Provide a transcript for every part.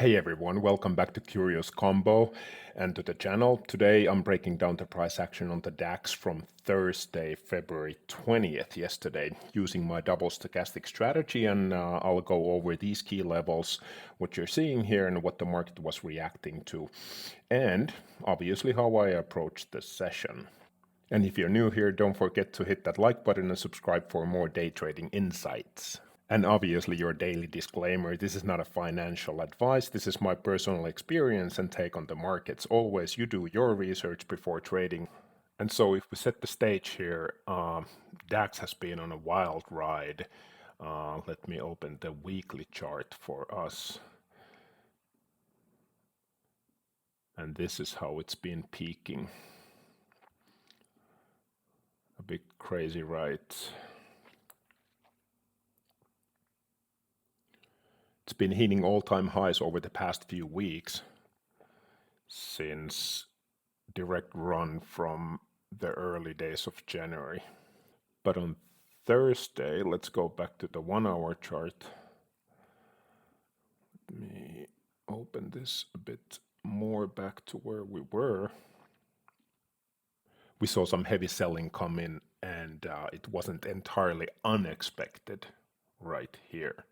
Hey everyone, welcome back to Curious Combo and to the channel. Today I'm breaking down the price action on the DAX from Thursday, February 20th, yesterday, using my double stochastic strategy, and I'll go over these key levels, what you're seeing here and what the market was reacting to, and obviously how I approached the session. And if you're new here, don't forget to hit that like button and subscribe for more day trading insights. And obviously your daily disclaimer, this is not a financial advice, this is my personal experience and take on the markets. Always you do your research before trading. And so if we set the stage here, DAX has been on a wild ride. Let me open the weekly chart for us. And this is how it's been peaking. A bit crazy, right? It's been hitting all-time highs over the past few weeks since direct run from the early days of January. But on Thursday, let's go back to the 1 hour chart. Let me open this a bit more back to where we were. We saw some heavy selling come in, and it wasn't entirely unexpected right here,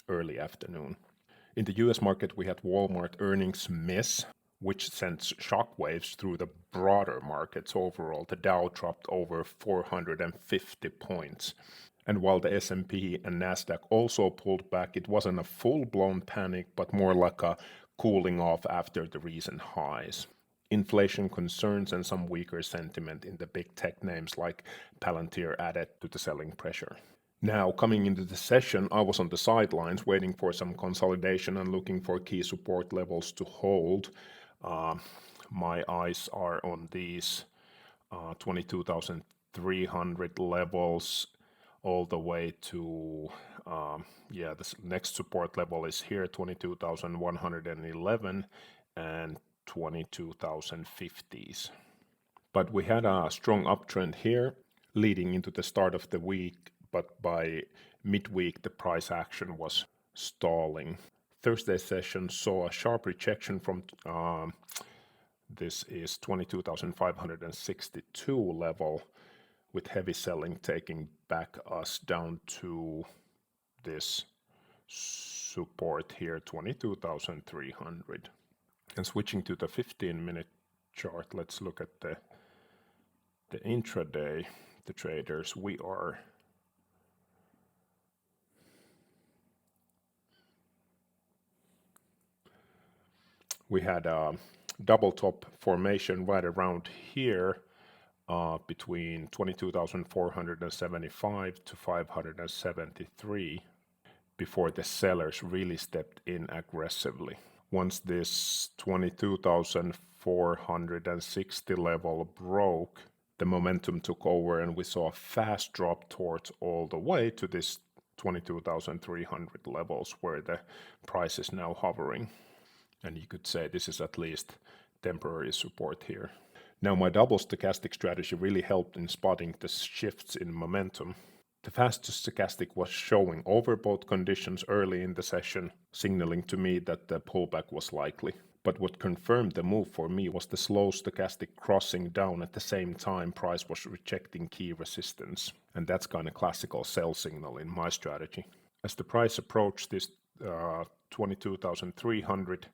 early afternoon. In the US market, we had Walmart earnings miss, which sends shockwaves through the broader markets overall. The Dow dropped over 450 points. And while the S&P and Nasdaq also pulled back, it wasn't a full-blown panic, but more like a cooling off after the recent highs. Inflation concerns and some weaker sentiment in the big tech names like Palantir added to the selling pressure. Now, coming into the session, I was on the sidelines waiting for some consolidation and looking for key support levels to hold. My eyes are on these 22,300 levels all the way to, this next support level is here, 22,111 and 22,050s. But we had a strong uptrend here leading into the start of the week, but by midweek the price action was stalling. Thursday session saw a sharp rejection from this is 22,562 level, with heavy selling taking back us down to this support here, 22,300. And switching to the 15-minute chart, let's look at the intraday, the traders. We had a double top formation right around here, between 22,475 to 573 before the sellers really stepped in aggressively. Once this 22,460 level broke, the momentum took over and we saw a fast drop towards all the way to this 22,300 levels where the price is now hovering. And you could say this is at least temporary support here. Now, my double stochastic strategy really helped in spotting the shifts in momentum. The fastest stochastic was showing overbought conditions early in the session, signaling to me that the pullback was likely. But what confirmed the move for me was the slow stochastic crossing down at the same time price was rejecting key resistance. And that's kind of classical sell signal in my strategy. As the price approached this 22,300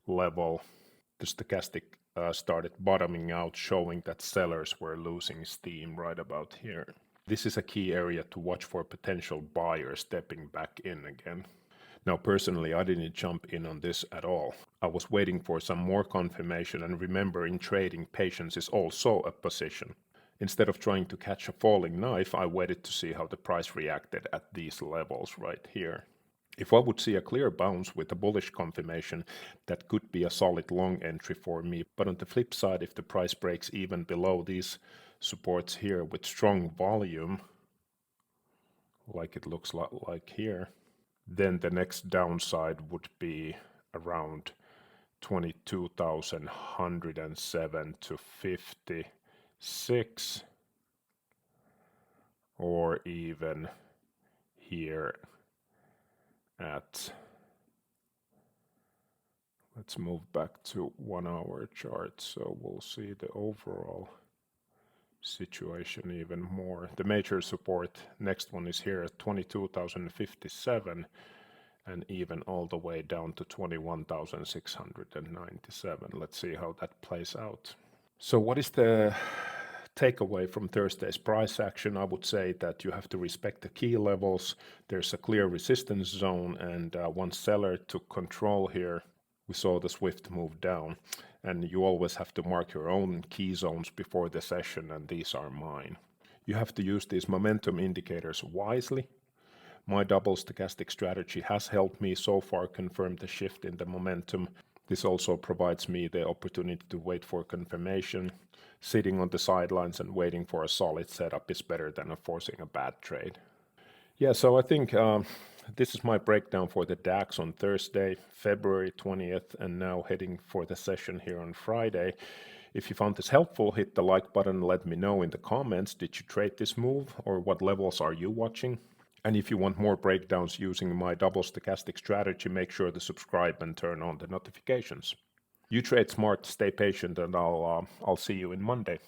level, the stochastic started bottoming out, showing that sellers were losing steam right about here. This is a key area to watch for potential buyers stepping back in again. Now, personally, I didn't jump in on this at all. I was waiting for some more confirmation, and remember, in trading, patience is also a position. Instead of trying to catch a falling knife, I waited to see how the price reacted at these levels right here. If I would see a clear bounce with a bullish confirmation, that could be a solid long entry for me. But on the flip side, if the price breaks even below these supports here with strong volume, like it looks like here, then the next downside would be around 22,107 to 56, or even here at Let's move back to 1 hour chart so we'll see the overall situation even more. The major support, next one is here at 22,057 and even all the way down to 21,697. Let's see how that plays out. So what is the takeaway from Thursday's price action? I would say that you have to respect the key levels. There's a clear resistance zone, and once seller took control here, we saw the swift move down. And you always have to mark your own key zones before the session, and these are mine. You have to use these momentum indicators wisely. My double stochastic strategy has helped me so far confirm the shift in the momentum. This also provides me the opportunity to wait for confirmation. Sitting on the sidelines and waiting for a solid setup is better than forcing a bad trade. Yeah, so I think this is my breakdown for the DAX on Thursday, February 20th, and now heading for the session here on Friday. If you found this helpful, hit the like button and let me know in the comments, did you trade this move or what levels are you watching? And if you want more breakdowns using my double stochastic strategy, make sure to subscribe and turn on the notifications. You trade smart, stay patient, and I'll see you in Monday.